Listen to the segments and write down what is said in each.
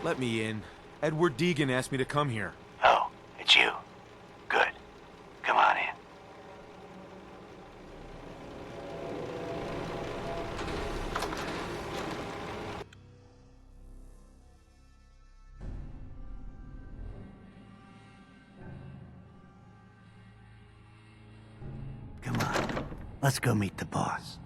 Let me in. Edward Deegan asked me to come here. Oh, it's you. Good. Come on in. Come on. Let's go meet the boss.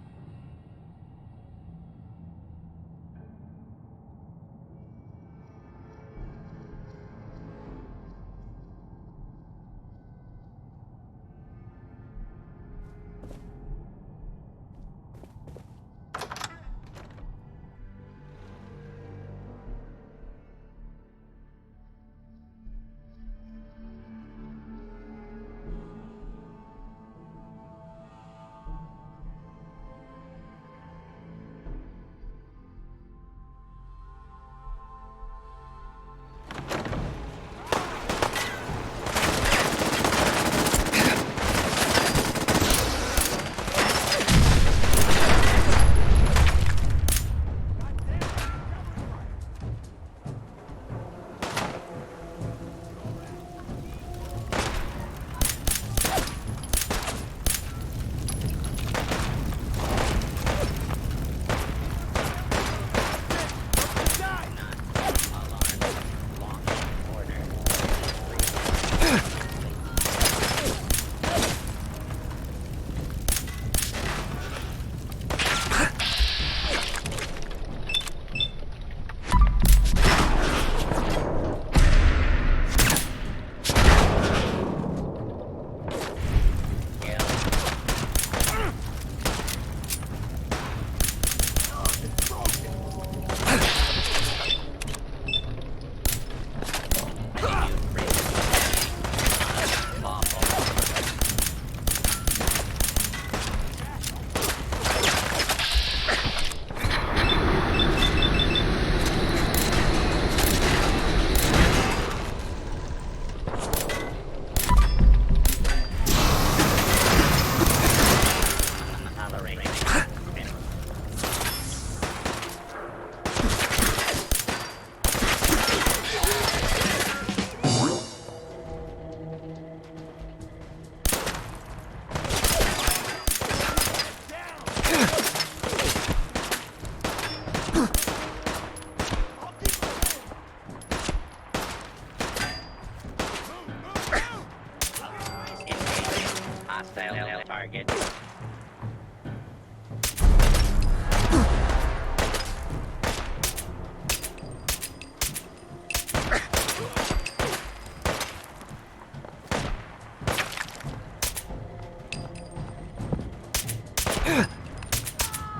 Target.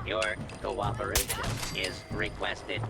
Your cooperation is requested.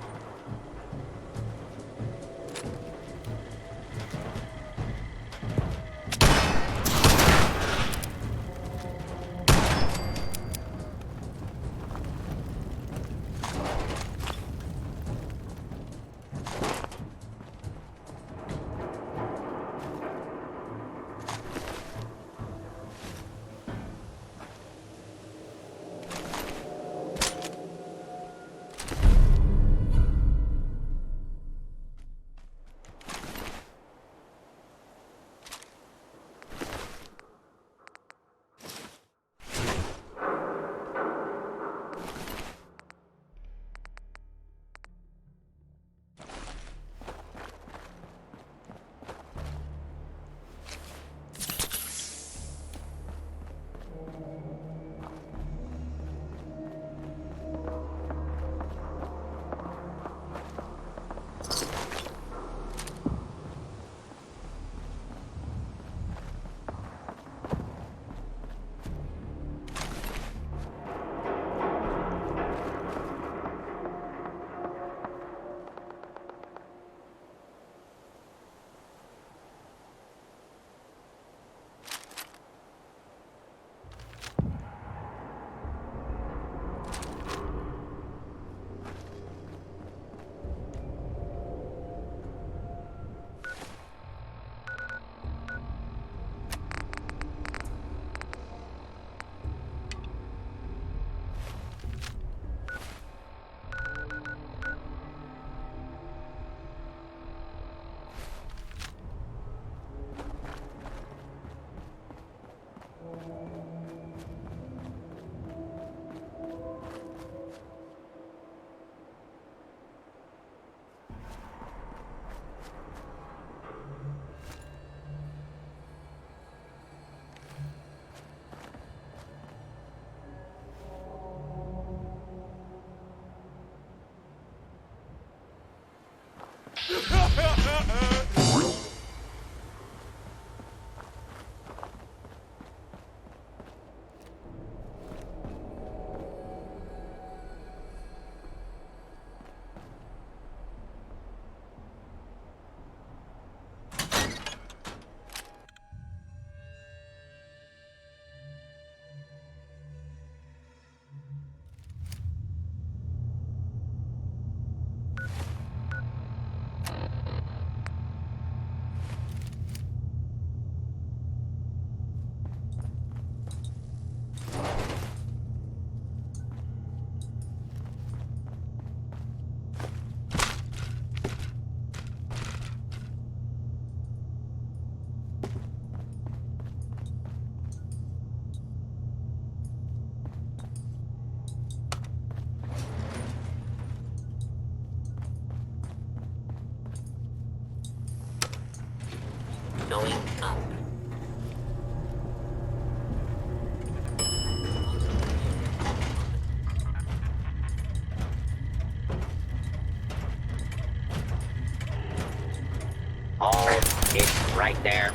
Right there.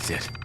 That's it.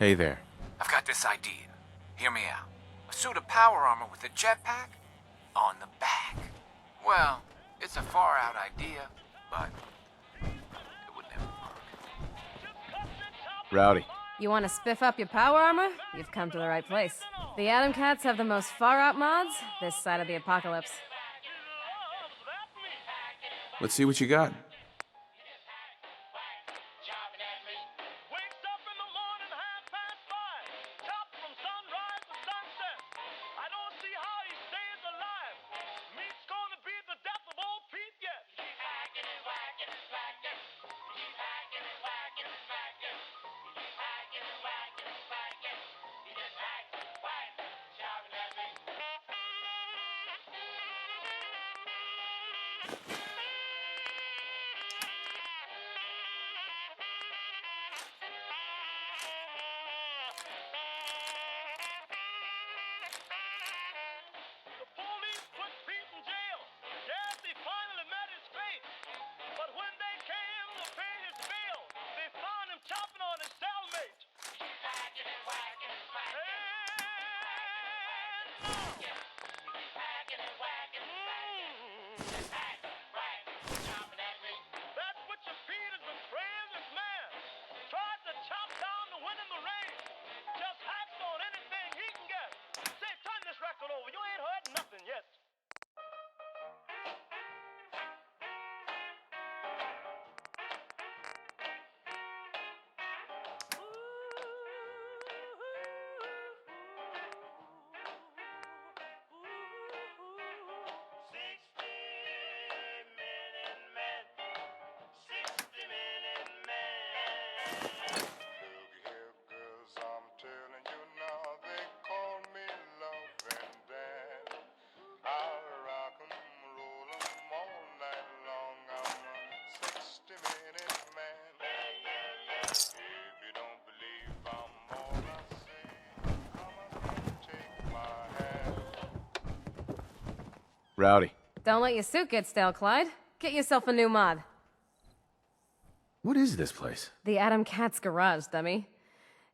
Hey there. I've got this idea. Hear me out. A suit of power armor with a jetpack on the back. Well, it's a far out idea, but it would never work. Rowdy. You want to spiff up your power armor? You've come to the right place. The Atom Cats have the most far-out mods this side of the apocalypse. Let's see what you got. Rowdy. Don't let your suit get stale, Clyde. Get yourself a new mod. What is this place? The Atom Cats Garage, dummy.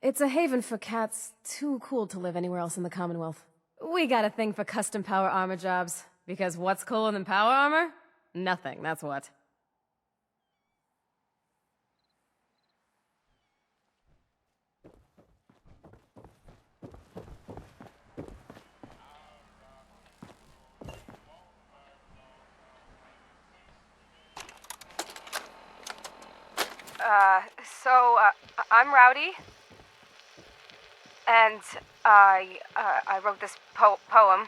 It's a haven for cats too cool to live anywhere else in the Commonwealth. We got a thing for custom power armor jobs. Because what's cooler than power armor? Nothing, that's what. I'm Rowdy. And I wrote this poem.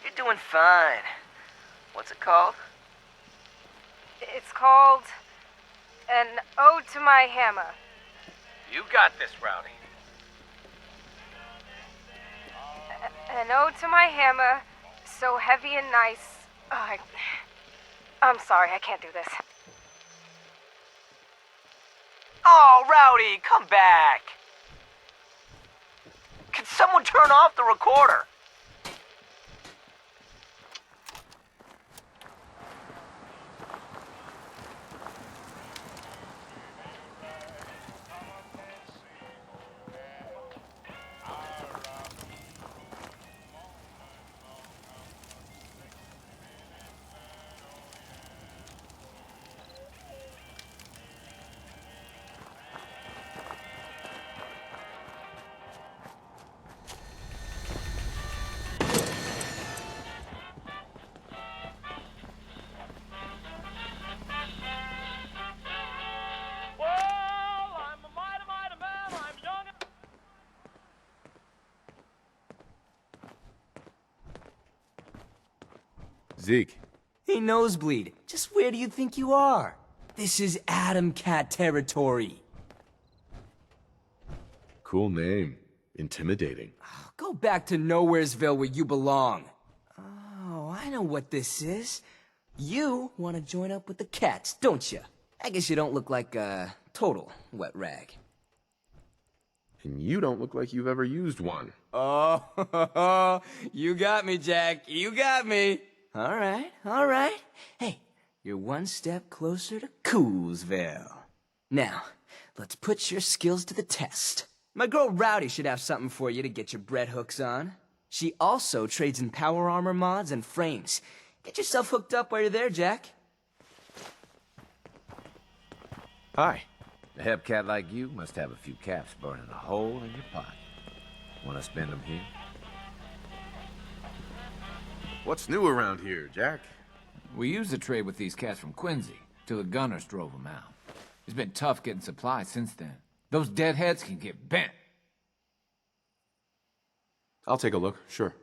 You're doing fine. What's it called? It's called An Ode to My Hammer. You got this, Rowdy. An ode to my hammer, so heavy and nice. I'm sorry, I can't do this. Oh, Rowdy, come back. Can someone turn off the recorder? Zeke. Hey, Nosebleed, just where do you think you are? This is Atom Cat territory. Cool name. Intimidating. Go back to Nowheresville where you belong. Oh, I know what this is. You want to join up with the cats, don't you? I guess you don't look like a total wet rag. And you don't look like you've ever used one. Oh, you got me, Jack. You got me. All right, all right. Hey, you're one step closer to Coolsville. Now, let's put your skills to the test. My girl Rowdy should have something for you to get your bread hooks on. She also trades in power armor mods and frames. Get yourself hooked up while you're there, Jack. Hi. A Hepcat like you must have a few caps burning a hole in your pocket. Want to spend them here? What's new around here, Jack? We used to trade with these cats from Quincy, till the gunners drove them out. It's been tough getting supplies since then. Those deadheads can get bent. I'll take a look, sure.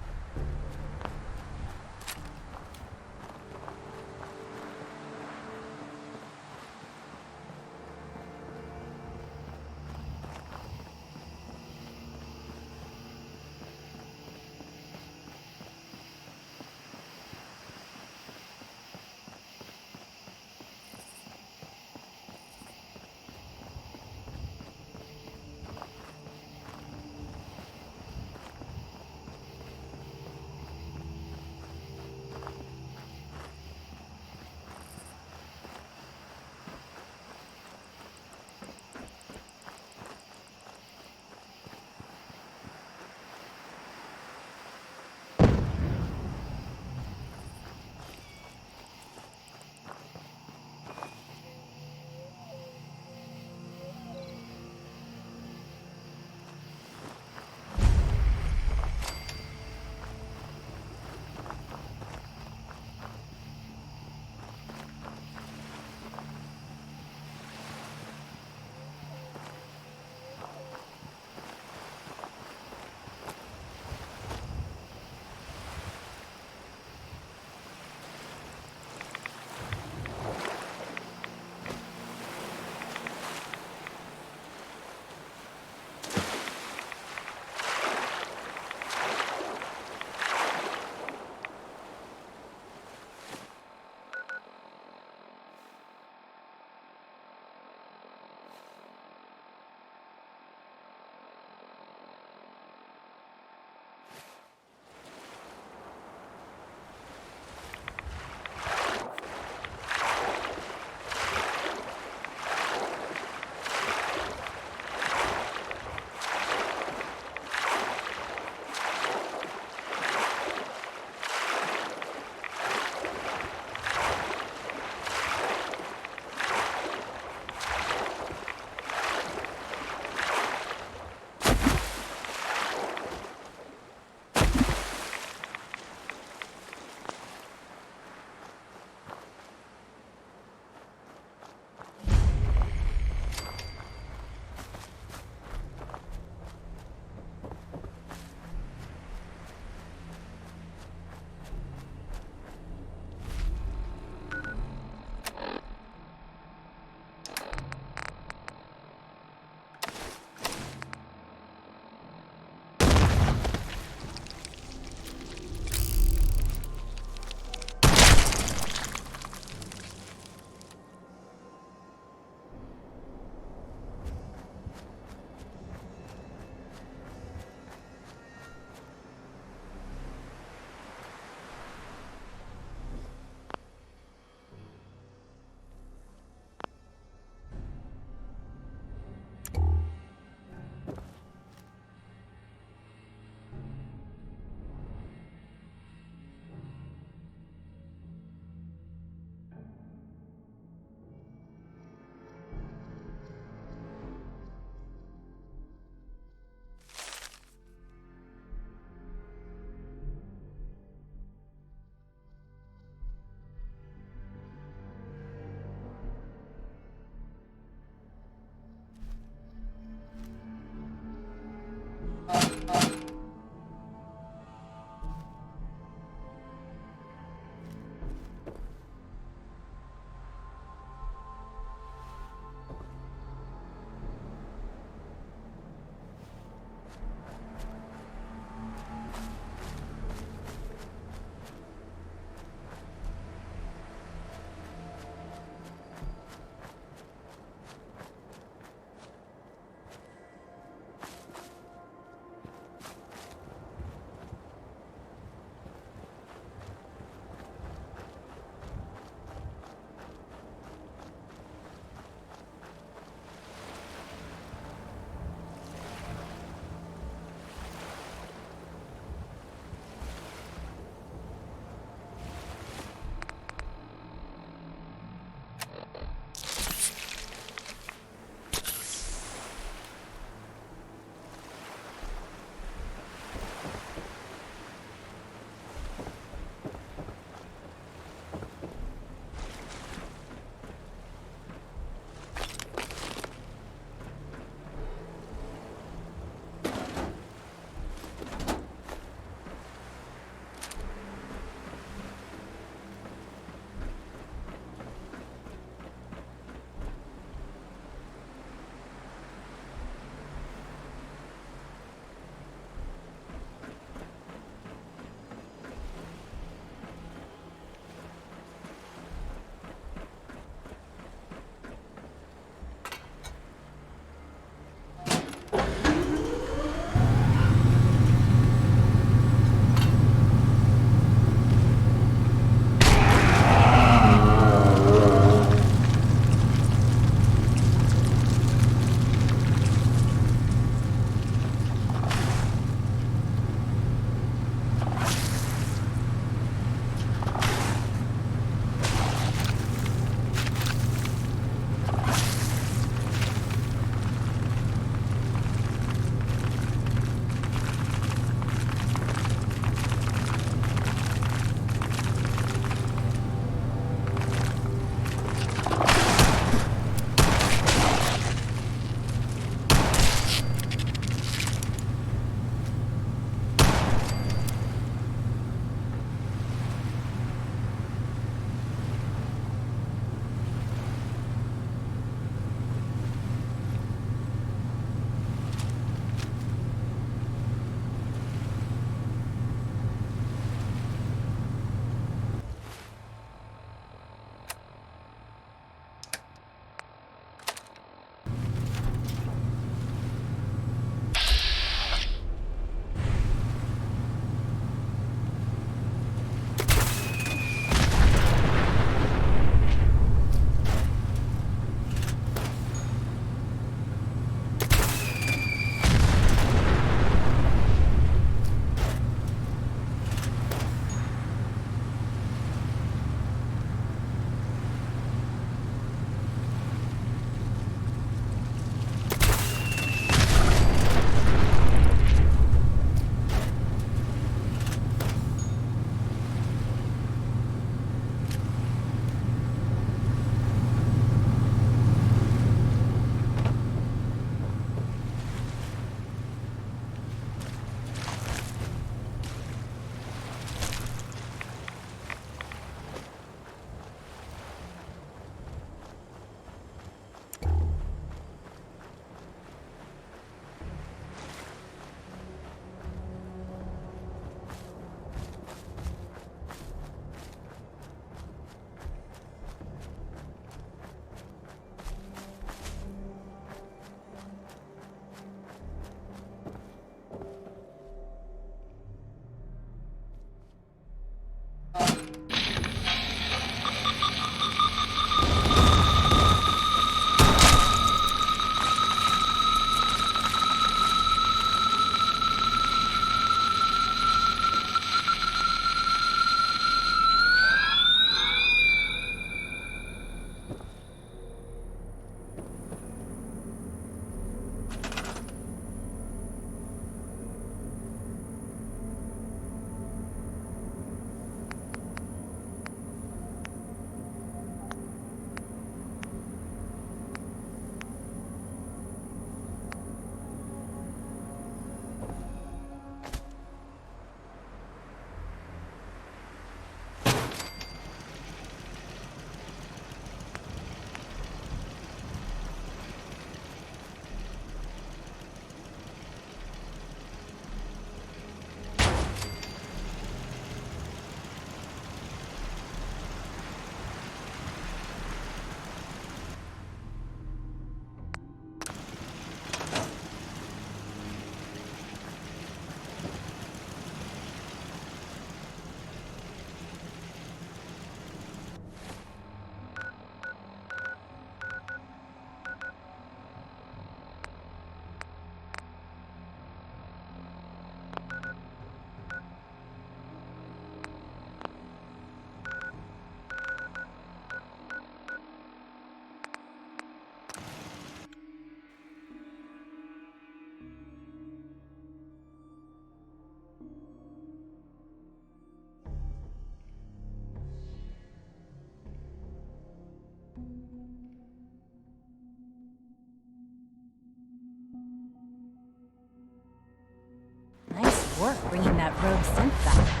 work bringing that rogue synth back.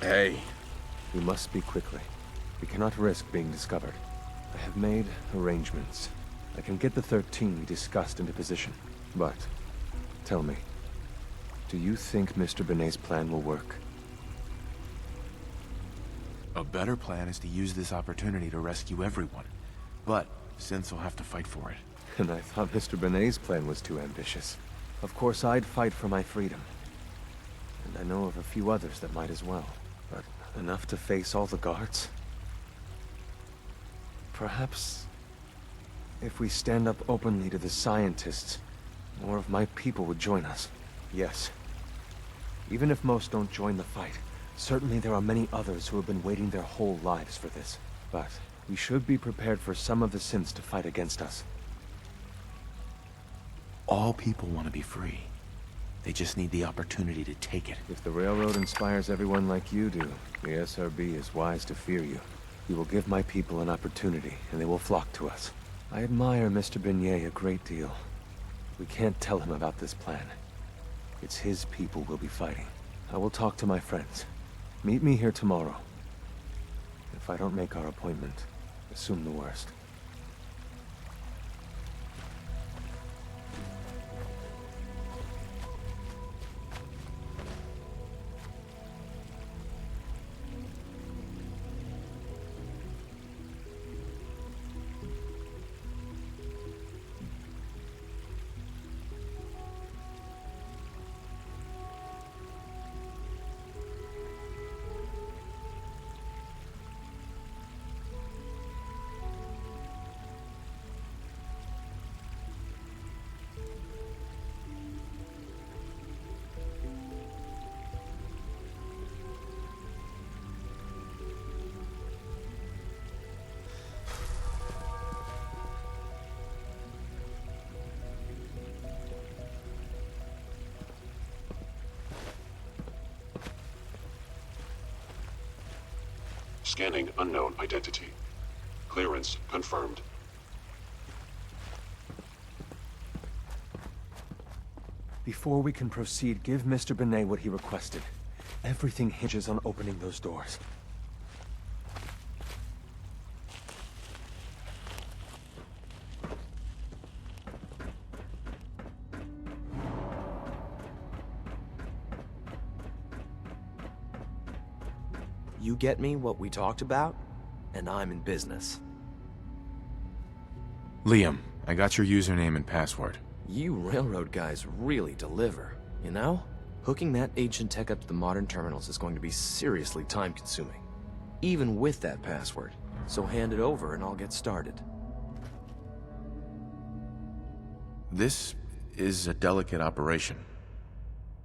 Hey. We must speak quickly. We cannot risk being discovered. I have made arrangements. I can get the 13 we discussed into position. But, tell me, do you think Mr. Benet's plan will work? A better plan is to use this opportunity to rescue everyone. But synths will have to fight for it. And I thought Mr. Benet's plan was too ambitious. Of course, I'd fight for my freedom. And I know of a few others that might as well. But enough to face all the guards? Perhaps if we stand up openly to the scientists, more of my people would join us. Yes. Even if most don't join the fight, certainly there are many others who have been waiting their whole lives for this. But we should be prepared for some of the synths to fight against us. All people want to be free. They just need the opportunity to take it. If the railroad inspires everyone like you do, the SRB is wise to fear you. You will give my people an opportunity, and they will flock to us. I admire Mr. Benet a great deal. We can't tell him about this plan. It's his people we'll be fighting. I will talk to my friends. Meet me here tomorrow. If I don't make our appointment, assume the worst. Scanning unknown identity. Clearance confirmed. Before we can proceed, give Mr. Benet what he requested. Everything hinges on opening those doors. You get me what we talked about, and I'm in business. Liam, I got your username and password. You railroad guys really deliver, you know? Hooking that ancient tech up to the modern terminals is going to be seriously time-consuming. Even with that password. So hand it over and I'll get started. This is a delicate operation.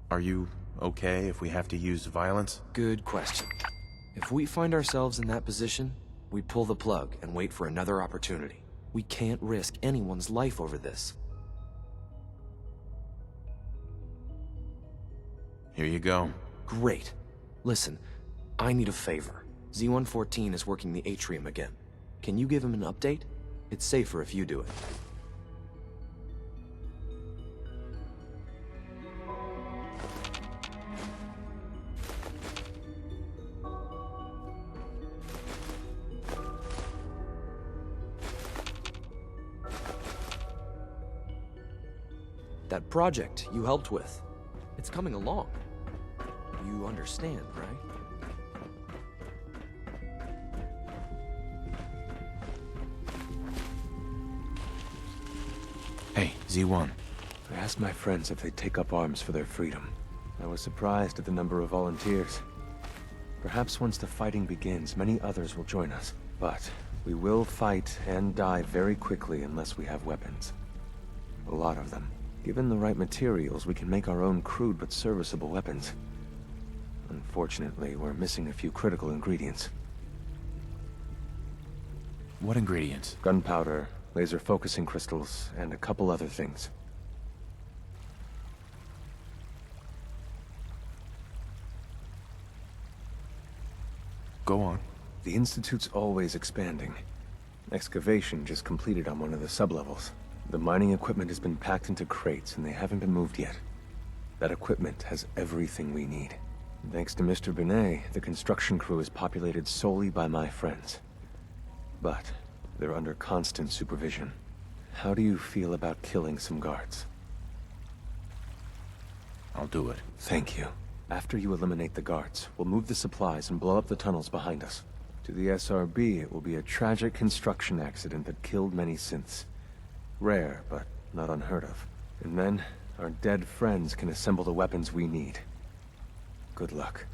Are you okay if we have to use violence? Good question. If we find ourselves in that position, we pull the plug and wait for another opportunity. We can't risk anyone's life over this. Here you go. Great. Listen, I need a favor. Z-114 is working the atrium again. Can you give him an update? It's safer if you do it. That project you helped with, it's coming along. You understand, right? Hey, Z1. I asked my friends if they'd take up arms for their freedom. I was surprised at the number of volunteers. Perhaps once the fighting begins, many others will join us. But we will fight and die very quickly unless we have weapons. A lot of them. Given the right materials, we can make our own crude but serviceable weapons. Unfortunately, we're missing a few critical ingredients. What ingredients? Gunpowder, laser focusing crystals, and a couple other things. Go on. The Institute's always expanding. Excavation just completed on one of the sublevels. The mining equipment has been packed into crates and they haven't been moved yet. That equipment has everything we need. Thanks to Mr. Binet, the construction crew is populated solely by my friends. But they're under constant supervision. How do you feel about killing some guards? I'll do it. Thank you. After you eliminate the guards, we'll move the supplies and blow up the tunnels behind us. To the SRB, it will be a tragic construction accident that killed many synths. Rare, but not unheard of. And then, our dead friends can assemble the weapons we need. Good luck.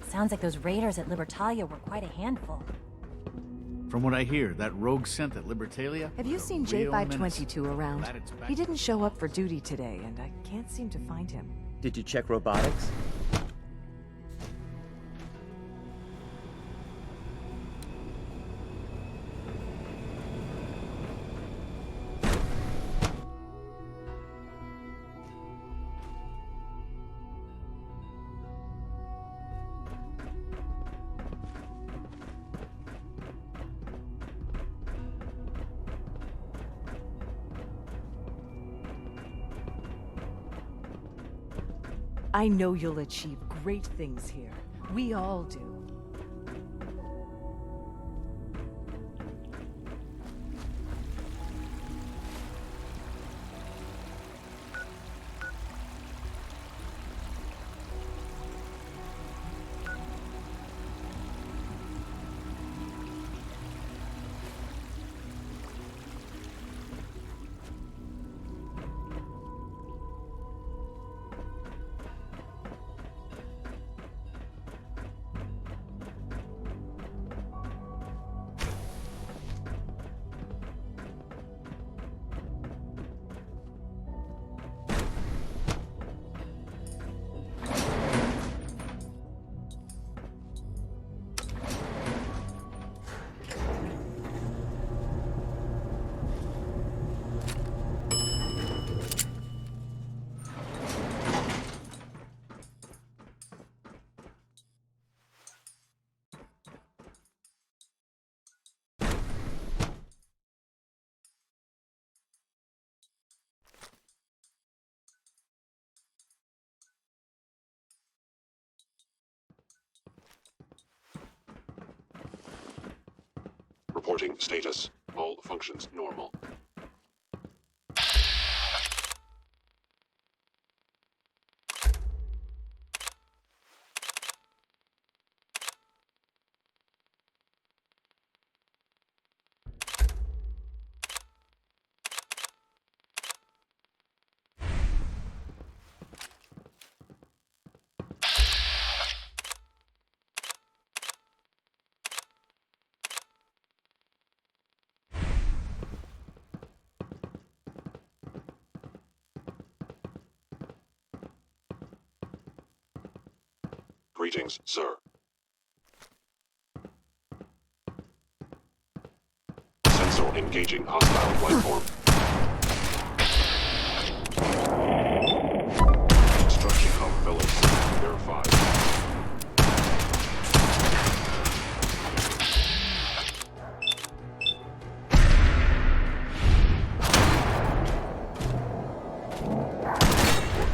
Sounds like those raiders at Libertalia were quite a handful. From what I hear, that rogue synth at Libertalia... Have you seen J522 around? He didn't show up for duty today, and I can't seem to find him. Did you check robotics? I know you'll achieve great things here. We all do. Reporting status. All functions normal. Greetings, sir. Sensor engaging hostile life form. Construction of villas verified.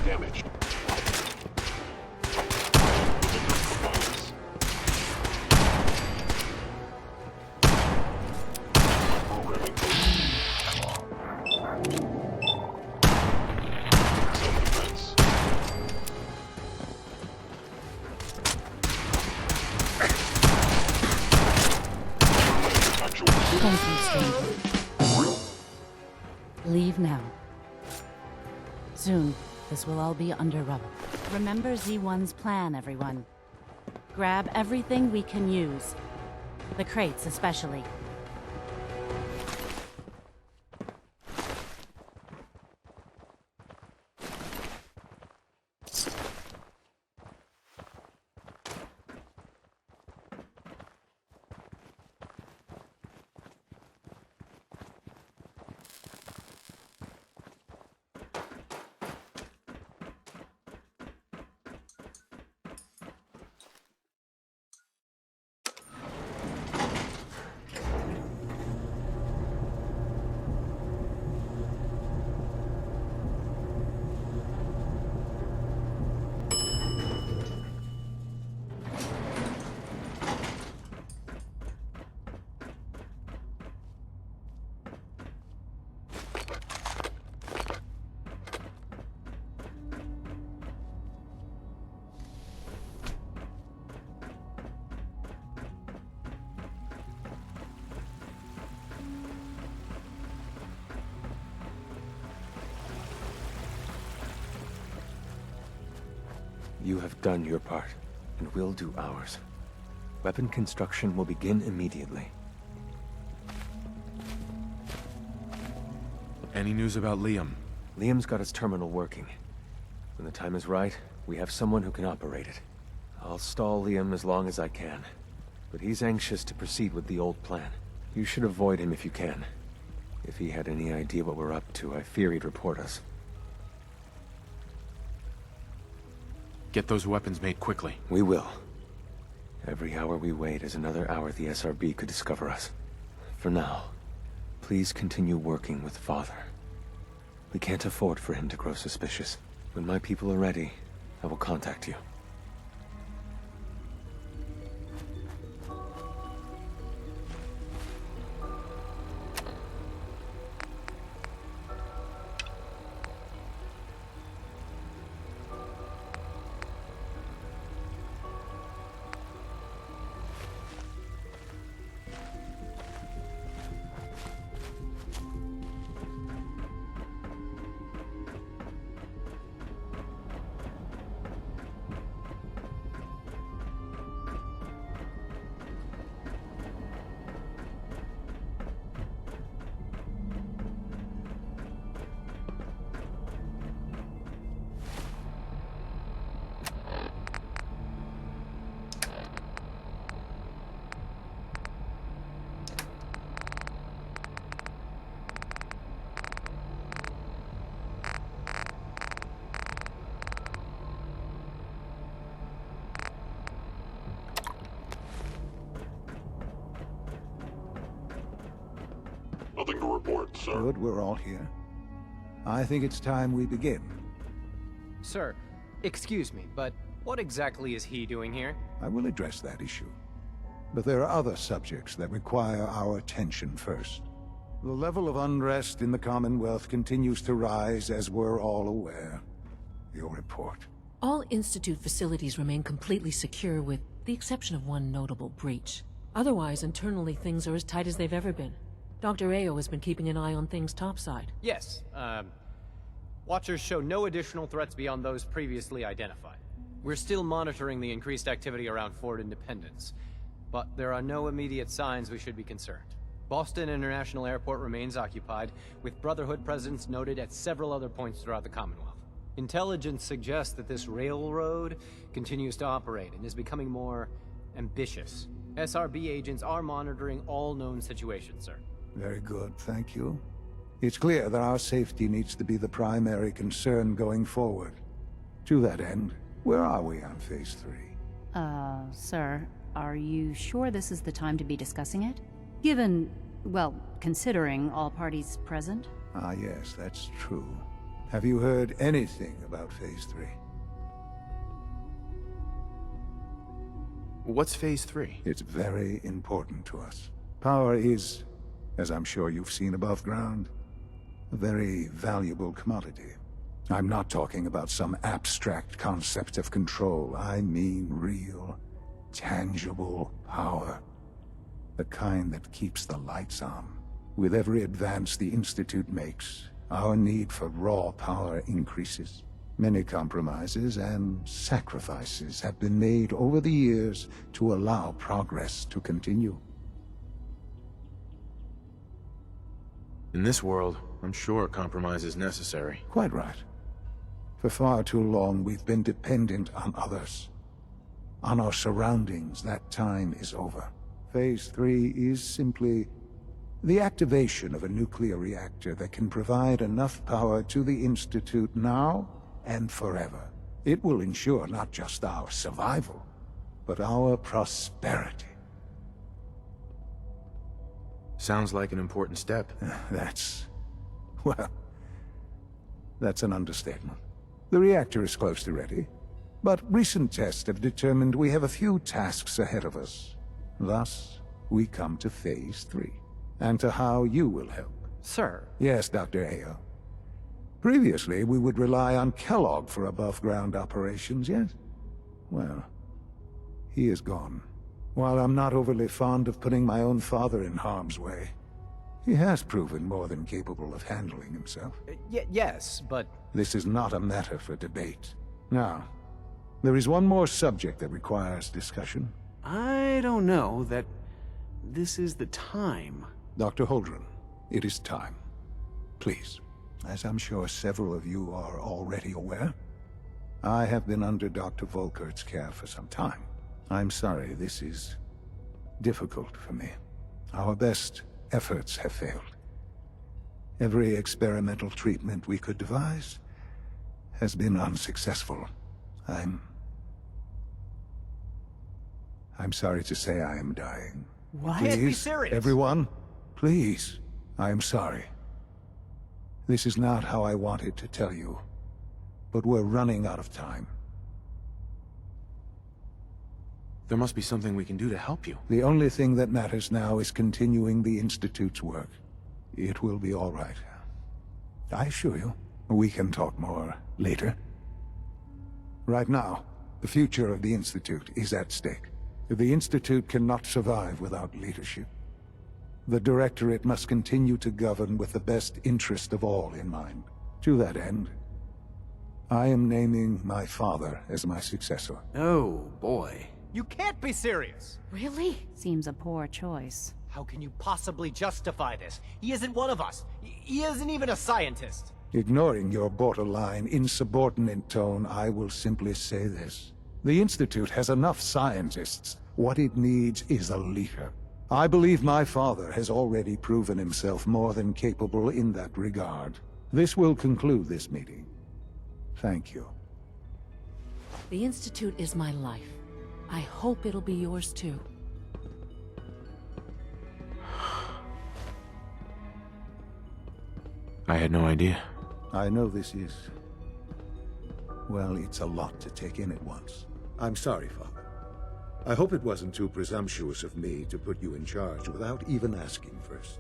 Damaged. Leave now. Soon, this will all be under rubble. Remember Z1's plan, everyone. Grab everything we can use. The crates, especially. You have done your part, and we'll do ours. Weapon construction will begin immediately. Any news about Liam? Liam's got his terminal working. When the time is right, we have someone who can operate it. I'll stall Liam as long as I can, but he's anxious to proceed with the old plan. You should avoid him if you can. If he had any idea what we're up to, I fear he'd report us. Get those weapons made quickly. We will. Every hour we wait is another hour the SRB could discover us. For now, please continue working with Father. We can't afford for him to grow suspicious. When my people are ready, I will contact you. Nothing to report, sir. Good, we're all here. I think it's time we begin. Sir, excuse me, but what exactly is he doing here? I will address that issue. But there are other subjects that require our attention first. The level of unrest in the Commonwealth continues to rise, as we're all aware. Your report. All Institute facilities remain completely secure with the exception of one notable breach. Otherwise, internally things are as tight as they've ever been. Dr. Ayo has been keeping an eye on things topside. Yes, Watchers show no additional threats beyond those previously identified. We're still monitoring the increased activity around Fort Independence, but there are no immediate signs we should be concerned. Boston International Airport remains occupied, with Brotherhood presence noted at several other points throughout the Commonwealth. Intelligence suggests that this railroad continues to operate and is becoming more ambitious. SRB agents are monitoring all known situations, sir. Very good, thank you. It's clear that our safety needs to be the primary concern going forward. To that end, where are we on Phase 3? Sir, are you sure this is the time to be discussing it? Given, well, considering all parties present? Ah, yes, that's true. Have you heard anything about Phase 3? What's Phase 3? It's very important to us. Power is, as I'm sure you've seen above ground, a very valuable commodity. I'm not talking about some abstract concept of control. I mean real, tangible power. The kind that keeps the lights on. With every advance the Institute makes, our need for raw power increases. Many compromises and sacrifices have been made over the years to allow progress to continue. In this world, I'm sure compromise is necessary. Quite right. For far too long, we've been dependent on others. On our surroundings. That time is over. Phase 3 is simply the activation of a nuclear reactor that can provide enough power to the Institute now and forever. It will ensure not just our survival, but our prosperity. Sounds like an important step. Well, that's an understatement. The reactor is close to ready, but recent tests have determined we have a few tasks ahead of us. Thus, we come to Phase 3, and to how you will help. Sir? Yes, Dr. Ayo. Previously, we would rely on Kellogg for above-ground operations, yes? Well, he is gone. While I'm not overly fond of putting my own father in harm's way, he has proven more than capable of handling himself. Yes, but... This is not a matter for debate. Now, there is one more subject that requires discussion. I don't know that this is the time. Dr. Holdren, it is time. Please, as I'm sure several of you are already aware, I have been under Dr. Volkert's care for some time. I'm sorry, this is difficult for me. Our best efforts have failed. Every experimental treatment we could devise has been unsuccessful. I'm sorry to say I am dying. What? Please, Can't be serious. Everyone, please, I am sorry. This is not how I wanted to tell you, but we're running out of time. There must be something we can do to help you. The only thing that matters now is continuing the Institute's work. It will be all right. I assure you, we can talk more later. Right now, the future of the Institute is at stake. The Institute cannot survive without leadership. The Directorate must continue to govern with the best interest of all in mind. To that end, I am naming my father as my successor. Oh, boy. You can't be serious! Really? Seems a poor choice. How can you possibly justify this? He isn't one of us. He isn't even a scientist. Ignoring your borderline, insubordinate tone, I will simply say this. The Institute has enough scientists. What it needs is a leader. I believe my father has already proven himself more than capable in that regard. This will conclude this meeting. Thank you. The Institute is my life. I hope it'll be yours too. I had no idea. I know this is... well, it's a lot to take in at once. I'm sorry, Father. I hope it wasn't too presumptuous of me to put you in charge without even asking first.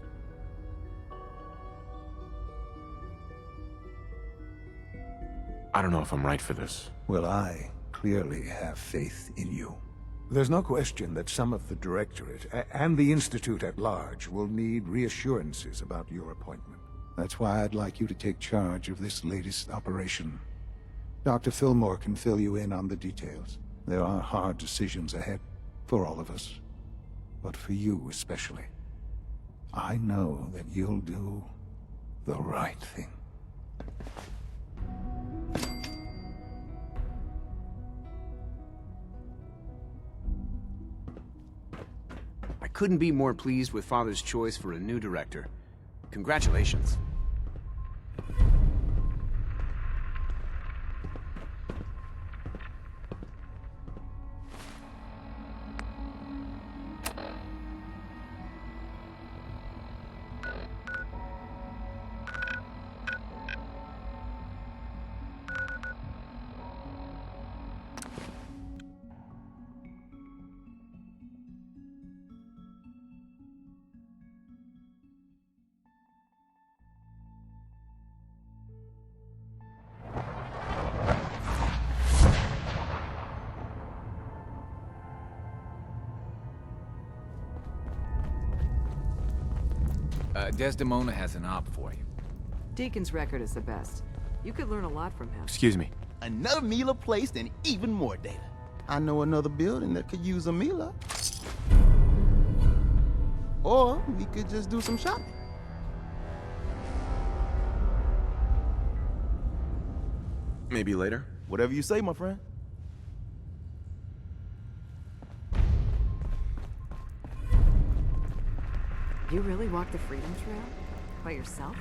I don't know if I'm right for this. Well, I clearly have faith in you. There's no question that some of the Directorate, and the Institute at large, will need reassurances about your appointment. That's why I'd like you to take charge of this latest operation. Dr. Fillmore can fill you in on the details. There are hard decisions ahead, for all of us. But for you especially. I know that you'll do the right thing. I couldn't be more pleased with Father's choice for a new director. Congratulations. Desdemona has an op for you. Deacon's record is the best. You could learn a lot from him. Excuse me. another Mila placed, and even more data. I know another building that could use a Mila. Or we could just do some shopping. Maybe later? Whatever you say, my friend. You really walked the Freedom Trail? By yourself?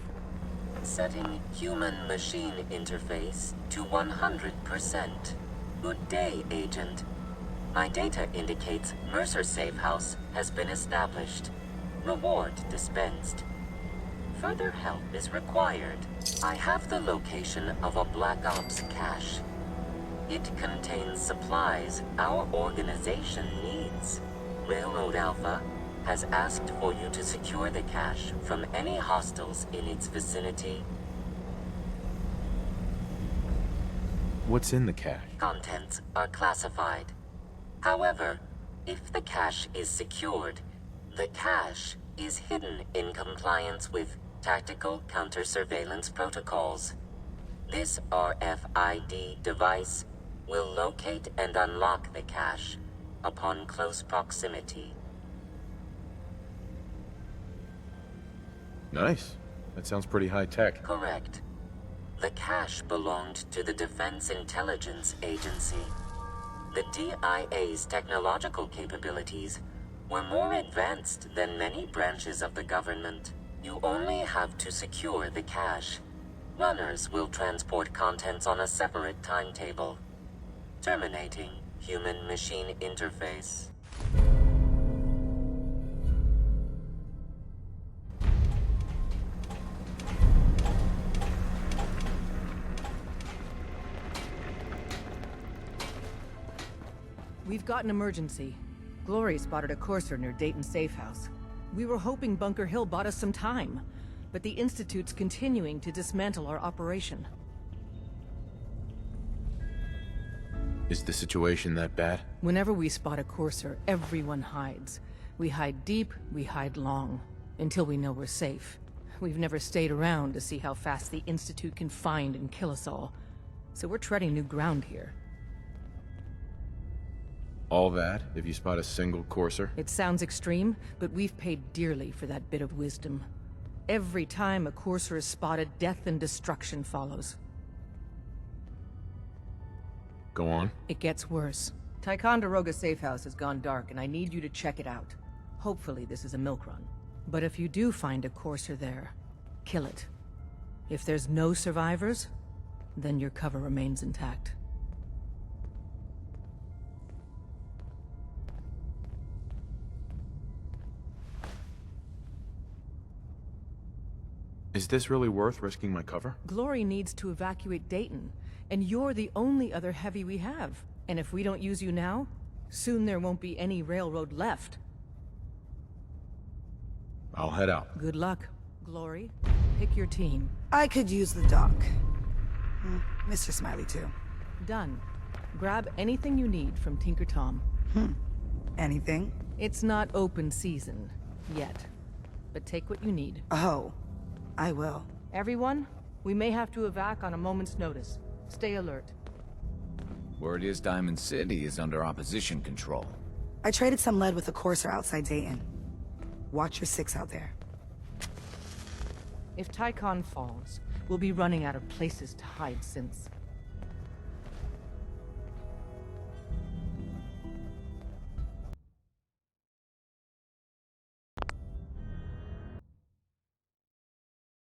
Setting human-machine interface to 100%. Good day, Agent. My data indicates Mercer Safe House has been established. Reward dispensed. Further help is required. I have the location of a Black Ops cache. It contains supplies our organization needs. Railroad Alpha has asked for you to secure the cache from any hostiles in its vicinity. What's in the cache? Contents are classified. However, if the cache is secured, the cache is hidden in compliance with Tactical Counter-Surveillance Protocols. This RFID device will locate and unlock the cache upon close proximity. Nice. That sounds pretty high-tech. Correct. The cache belonged to the Defense Intelligence Agency. The DIA's technological capabilities were more advanced than many branches of the government. You only have to secure the cache. Runners will transport contents on a separate timetable. Terminating human-machine interface. We've got an emergency. Glory spotted a courser near Dayton Safe House. We were hoping Bunker Hill bought us some time, but the Institute's continuing to dismantle our operation. Is the situation that bad? Whenever we spot a courser, everyone hides. We hide deep, we hide long, until we know we're safe. We've never stayed around to see how fast the Institute can find and kill us all, so we're treading new ground here. All that, if you spot a single courser? It sounds extreme, but we've paid dearly for that bit of wisdom. Every time a courser is spotted, death and destruction follows. Go on. It gets worse. Ticonderoga Safe House has gone dark, and I need you to check it out. Hopefully this is a milk run. But if you do find a courser there, kill it. If there's no survivors, then your cover remains intact. Is this really worth risking my cover? Glory needs to evacuate Dayton, and you're the only other heavy we have. And if we don't use you now, soon there won't be any railroad left. I'll head out. Good luck. Glory, pick your team. I could use the dock. Mr. Smiley, too. Done. Grab anything you need from Tinker Tom. Anything? It's not open season, yet. But take what you need. Oh, I will. Everyone, we may have to evac on a moment's notice. Stay alert. Word is Diamond City is under opposition control. I traded some lead with a courser outside Dayton. Watch your 6 out there. If Tycon falls, we'll be running out of places to hide since